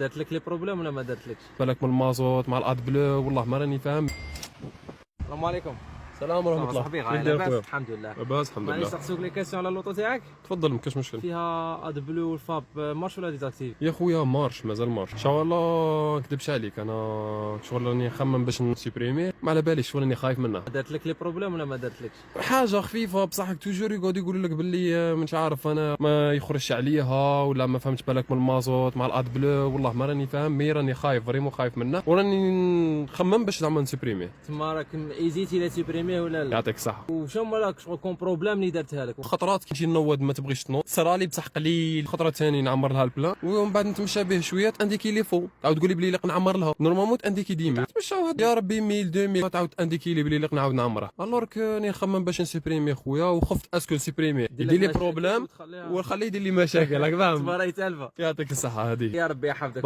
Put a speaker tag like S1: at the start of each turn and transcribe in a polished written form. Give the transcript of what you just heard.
S1: دارت لك لي بروبليم ولا ما دارتلكش؟
S2: بالك من المازوت مع الاد بلو، والله ما راني فاهم.
S1: السلام عليكم.
S2: السلام ورحمه الله.
S1: صاحبي
S2: كيف
S1: غاية
S2: داير
S1: لاباس؟
S2: خويا؟
S1: الحمد لله.
S2: لاباس الحمد
S1: معليش
S2: لله.
S1: نسقسوك لي كاستيون على اللوطو تاعك.
S2: تفضل ما كاش مشكل.
S1: فيها اد بلو والفاب مارش ولا ديزاكتيف؟
S2: يا خويا مارش، مازال مارش ان شاء الله. نكذبش عليك، انا شغل راني نخمم باش نسيبريمي، ما على باليش شغل راني خايف منها.
S1: دارت لك لي بروبليم ولا ما دارتلكش؟
S2: حاجه خفيفه بصح توجور يقعدوا يقولوا لك باللي مش عارف انا ما يخرجش عليها ولا ما فهمتش بالك من المازوت مع الاد بلو، والله ما راني فاهم. مي راني خايف فريمون خايف منها وراني نخمم باش زعما نسيبريمي.
S1: تما راك ايزيتي لا تسيبريميه ولا لا؟
S2: يعطيك الصحه.
S1: وشنو راك شغل كون بروبليم اللي دارتها لك؟
S2: خطرات كي تجي نوض ما تبغيش تنوض، صرالي بصح قليل. خطره ثاني نعمر لها البلان ومن بعد نتمشى به شويه انديكي لي فوق، تعاود تقولي بلي لق نعمر لها نورمالمون انديكي ديما نتمشاو يا ربي 1000 2000 تعاود انديكي لي بلي لق نعاود نعمرها. الورك راني نخمم باش نسيبريمي خويا، وخفت اسكو نسيبريمي يدير لي بروبليم ونخليه يدير لي مشاكل. راك فاهم؟
S1: تبارك تالفه.
S2: يعطيك الصحه هذه.
S1: يا ربي يحفظك.